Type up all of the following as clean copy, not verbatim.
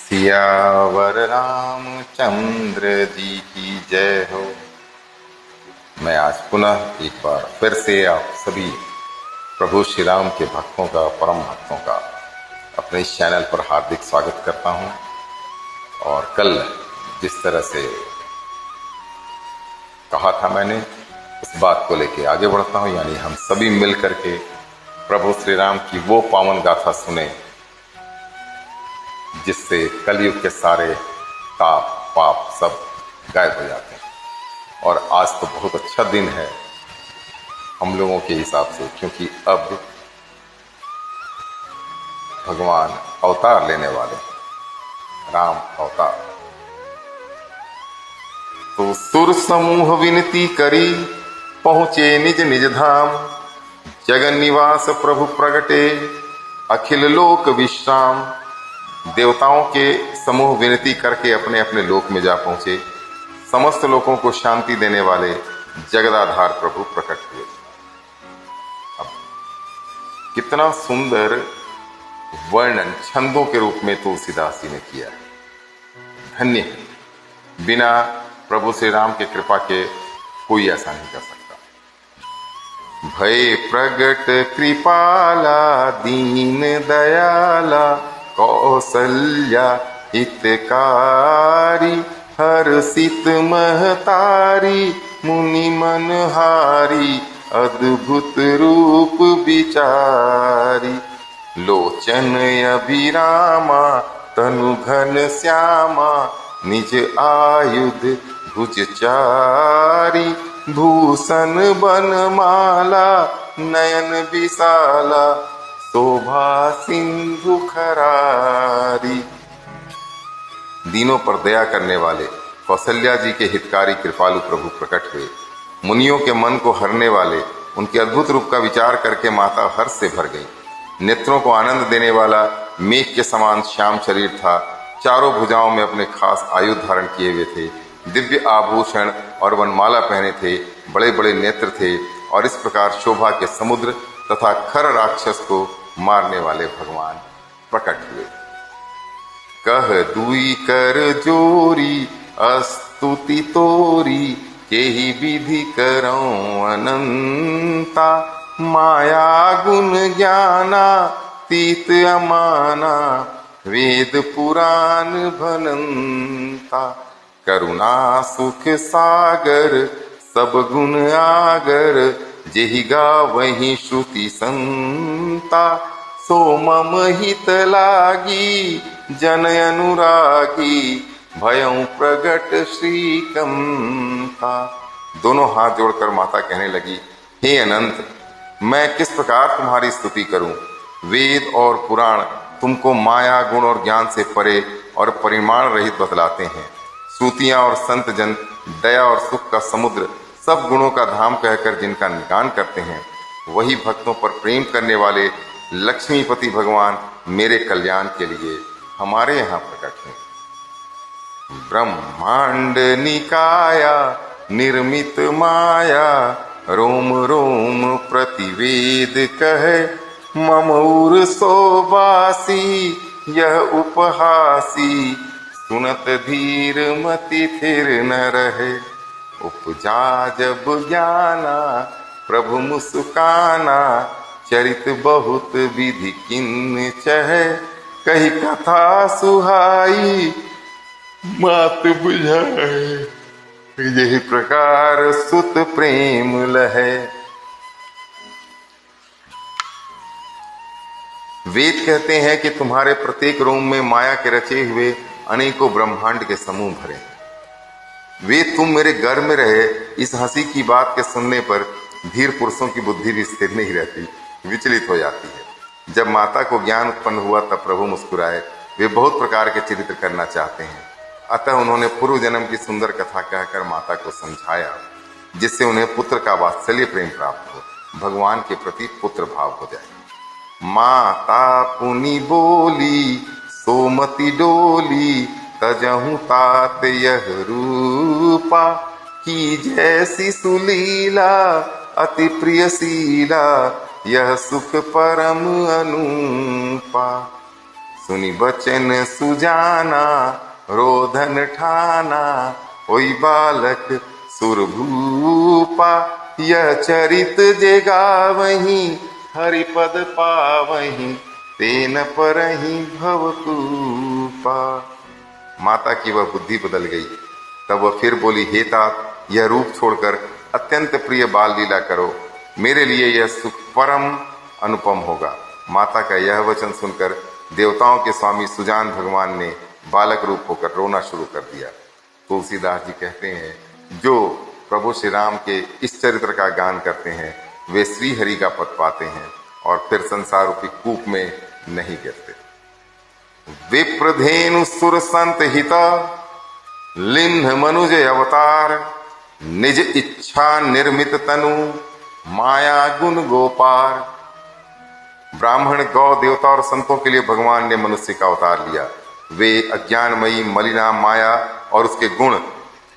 सियावर रामचंद्र जी की जय हो। मैं आज पुनः एक बार फिर से आप सभी प्रभु श्री राम के भक्तों का, परम भक्तों का अपने इस चैनल पर हार्दिक स्वागत करता हूं। और कल जिस तरह से कहा था मैंने, उस बात को लेके आगे बढ़ता हूं, यानी हम सभी मिल करके प्रभु श्री राम की वो पावन गाथा सुने जिससे कलयुग के सारे ताप पाप सब गायब हो जाते हैं। और आज तो बहुत अच्छा दिन है हम लोगों के हिसाब से, क्योंकि अब भगवान अवतार लेने वाले हैं, राम अवतार। तो सुर समूह विनती करी, पहुंचे निज निज धाम। जगन निवास प्रभु प्रगटे, अखिल लोक विश्राम। देवताओं के समूह विनती करके अपने अपने लोक में जा पहुंचे। समस्त लोगों को शांति देने वाले जगदाधार प्रभु प्रकट हुए। अब कितना सुंदर वर्णन छंदों के रूप में तुलसीदास जी ने किया है। धन्य है, बिना प्रभु श्री राम के कृपा के कोई ऐसा नहीं कर सकता। भय प्रगट कृपाला, दीन दयाला, कौसल्या हितकारी। हर्षित महतारी, मुनि मनहारी, अद्भुत रूप विचारी। लोचन अभिरामा, तनु घन श्यामा, निज आयुध भुजचारी। भूषण बनमाला, नयन विशाला, शोभा सिंधु खरारी। दीनों पर दया करने वाले कौशल्या जी के हितकारी कृपालु प्रभु प्रकट हुए। मुनियों के मन को हरने वाले उनके अद्भुत रूप का विचार करके माता हर्ष से भर गई। नेत्रों को आनंद देने वाला मेघ के समान श्याम शरीर था। चारों भुजाओं में अपने खास आयुध धारण किए हुए थे। दिव्य आभूषण और वनमाला पहने थे। बड़े बड़े नेत्र थे और इस प्रकार शोभा के समुद्र तथा खर राक्षस को मारने वाले भगवान प्रकट हुए। कह दुई कर जोरी, स्तुति तोरी, केहि विधि करऊं अनंता। माया गुण ज्ञाना, तीत अमाना, वेद पुराण भनंता। करुणा सुख सागर, सब गुण आगर, जेहि गावहि श्रुति संता। सो मम हित लागी, जन अनुरागी, भयं प्रगट श्रीकंता। दोनों हाथ जोड़कर माता कहने लगी, हे अनंत, मैं किस प्रकार तुम्हारी स्तुति करूं। वेद और पुराण तुमको माया गुण और ज्ञान से परे और परिमाण रहित बतलाते हैं। श्रुतियां और संत जन दया और सुख का समुद्र, सब गुणों का धाम कहकर जिनका निगान करते हैं, वही भक्तों पर प्रेम करने वाले लक्ष्मीपति भगवान मेरे कल्याण के लिए हमारे यहाँ प्रकट हैं। ब्रह्मांड निकाया, निर्मित माया, रोम रोम प्रतिवेद कहे। मम उर सोबासी, यह उपहासी, सुनत धीर मति थिर न रहे। उपजा जब ज्ञाना, प्रभु मुस्काना, चरित बहुत विधि किन चहे। कही कथा सुहाई, मात बुझाए, यही प्रकार सुत प्रेम लहे। वेद कहते हैं कि तुम्हारे प्रत्येक रोम में माया के रचे हुए अनेकों ब्रह्मांड के समूह भरे। वे तुम मेरे घर में रहे, इस हंसी की बात के सुनने पर धीर पुरुषों की बुद्धि भी स्थिर नहीं रहती, विचलित हो जाती है। जब माता को ज्ञान उत्पन्न हुआ तब प्रभु मुस्कुराए। वे बहुत प्रकार के चरित्र करना चाहते हैं, अतः उन्होंने पूर्व जन्म की सुंदर कथा कहकर माता को समझाया, जिससे उन्हें पुत्र का वात्सल्य प्रेम प्राप्त हो, भगवान के प्रति पुत्र भाव हो जाए। माता पुनि बोली, सोमति डोली, तजहु तात यह रूपा। की जैसी सुलीला, अति प्रियशीला, यह सुख परम अनूपा। सुनि बचन सुजाना, रोधन ठाना, होई बालक सुरभूपा। यह चरित जे गावहीं, हरिपद पावहीं, तेन परहीं भवकूपा। माता की वह बुद्धि बदल गई। तब वह फिर बोली, हे तात, यह रूप छोड़कर अत्यंत प्रिय बाल लीला करो, मेरे लिए यह सुख परम अनुपम होगा। माता का यह वचन सुनकर देवताओं के स्वामी सुजान भगवान ने बालक रूप होकर रोना शुरू कर दिया। तुलसीदास जी कहते हैं, जो प्रभु श्री राम के इस चरित्र का गान करते हैं वे श्री हरि का पद पाते हैं और फिर संसार रूपी कूप में नहीं गिरते। विप्रधेनु सुर संत हिता, लिन्ह मनुज अवतार, निज इच्छा निर्मित तनु, माया गुण गोपार। ब्राह्मण, गौ, देवता और संतों के लिए भगवान ने मनुष्य का अवतार लिया। वे अज्ञानमयी मलिना माया और उसके गुण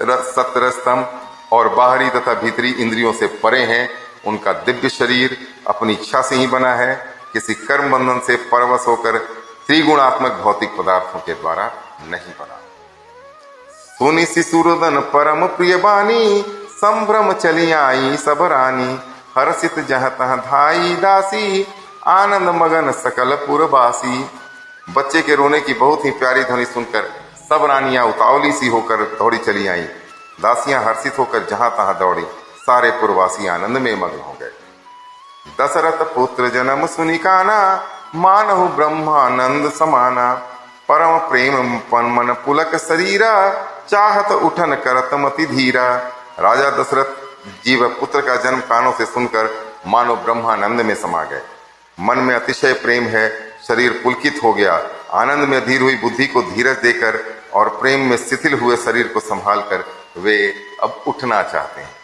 सत्रस्तम और बाहरी तथा भीतरी इंद्रियों से परे हैं। उनका दिव्य शरीर अपनी इच्छा से ही बना है, किसी कर्म बंधन से परवश होकर त्रिगुणात्मक भौतिक पदार्थों के द्वारा नहीं बना। सुनि शिशुरदन परम प्रिय बानी, संभ्रम चली आई सब रानी, हर्षित जहाँ तहाँ धाई दासी, आनंद मगन सकल पुरवासी। बच्चे के रोने की बहुत ही प्यारी ध्वनि सुनकर सब रानियां उतावली सी होकर दौड़ी चली आईं। दासियां हर्षित होकर जहां तहां दौड़ी, सारे पुरवासी आनंद में मग्न हो गए। दशरथ पुत्र जन्म सुनि काना, मानहु ब्रह्मानंद समाना, परम प्रेम मन पुलक शरीरा, चाहत उठन करत मति धीरा। राजा दशरथ जी व पुत्र का जन्म कानों से सुनकर मानो ब्रह्मानंद में समा गए। मन में अतिशय प्रेम है, शरीर पुलकित हो गया। आनंद में अधीर हुई बुद्धि को धीरज देकर और प्रेम में शिथिल हुए शरीर को संभाल कर वे अब उठना चाहते हैं।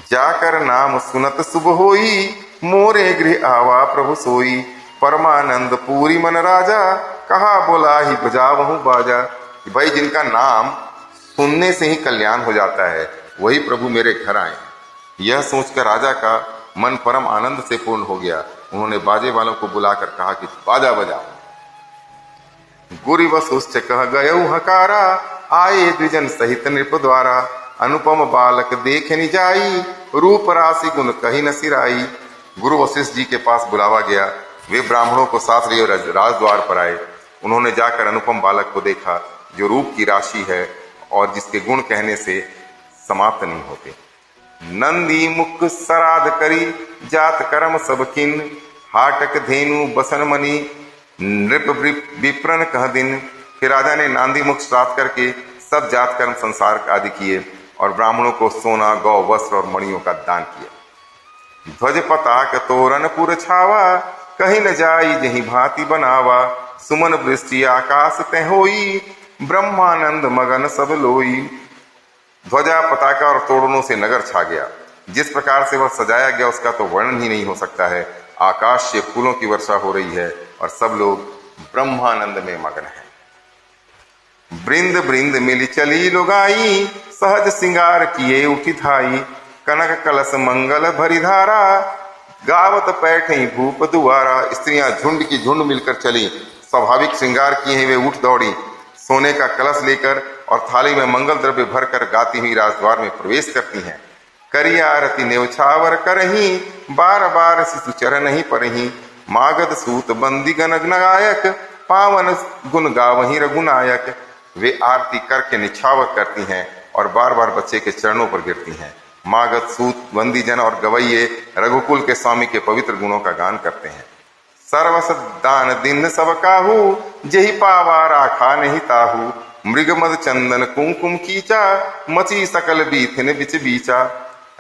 जाकर नाम सुनत शुभ होई, मोरे गृह आवा प्रभु सोई, परमानंद पूरी मन राजा, कहा बोला ही बजावहु बाजा। भाई, जिनका नाम सुनने से ही कल्याण हो जाता है वही प्रभु मेरे घर आए। यह सोचकर राजा का मन परम आनंद से पूर्ण हो गया। उन्होंने बाजे वालों को बुलाकर कहा कि बाजा बजाओ। गुरु वसुश्च कह गयऊ हकारा, आए द्विजन सहित नृप द्वारा, अनुपम बालक देख नि जाई, रूप राशि गुण कही न सिराई। गुरु वशिष्ठ जी के पास बुलावा गया। वे ब्राह्मणों को साथ लिए राजद्वार पर आए। उन्होंने जाकर अनुपम बालक को देखा, जो रूप की राशि है और जिसके गुण कहने से समाप्त नहीं होते। नंदी मुख सराद करी, जात कर्म सब किन, हाटक धेनु बसन मनी, नृप विप्रन कह दिन। फिर राजा ने नांदी मुख श्राद्ध करके सब जात कर्म संसार आदि किए और ब्राह्मणों को सोना, गौ, वस्त्र और मणियों का दान किया। ध्वज पताक तोरण पुर छावा, कहीं न जाई जहीं भांति बनावा, सुमन वृष्टि आकाश तह होई, ब्रह्मानंद मगन सब लोई। ध्वजा, पताका और तोरणों से नगर छा गया। जिस प्रकार से वह सजाया गया उसका तो वर्णन ही नहीं हो सकता है। आकाश से फूलों की वर्षा हो रही है और सब लोग ब्रह्मानंद में मग्न हैं। बृंद बृंद मिली चली लुगाई, सहज सिंगार किए उठी थाई, कनक कलश मंगल भरी धारा, गावत पैठई भूप दुआरा। स्त्रियां झुंड की झुंड मिलकर चली, स्वाभाविक श्रृंगार किए हुए उठ दौड़ी, सोने का कलश लेकर और थाली में मंगल द्रव्य भरकर गाती हुई राजद्वार में प्रवेश करती हैं। करिया आरती नेवछावर करही, बार बार शिशु चरण ही परही, मागध सूत बंदी गण गायक, पावन गुण गावही रघुनायक। वे आरती करके निछावर करती हैं और बार बार बच्चे के चरणों पर गिरती हैं। मागध सूत बंदी जन और गवैये रघुकुल के स्वामी के पवित्र गुणों का गान करते हैं। सर्वस दान दिन सब काहू, जेहि पावा राखा नहीं ताहू, मृगमद चंदन कुमकुम कीचा, मची सकल बीथिन बिच बीचा।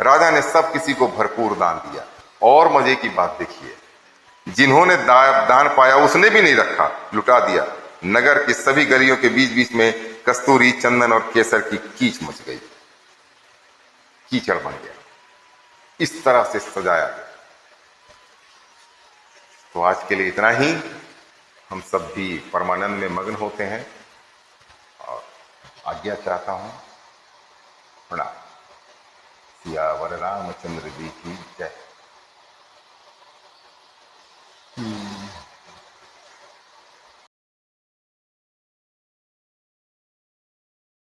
राजा ने सब किसी को भरपूर दान दिया। और मजे की बात देखिए, जिन्होंने दान पाया उसने भी नहीं रखा, लुटा दिया। नगर की सभी गलियों के बीच बीच में कस्तूरी, चंदन और केसर की कीच मच गई, कीचड़ बन गया। इस तरह से सजाया गया। तो आज के लिए इतना ही। हम सब भी परमानंद में मग्न होते हैं और आज्ञा चाहता हूं। प्रणाम। सियावर रामचंद्र जी की जय।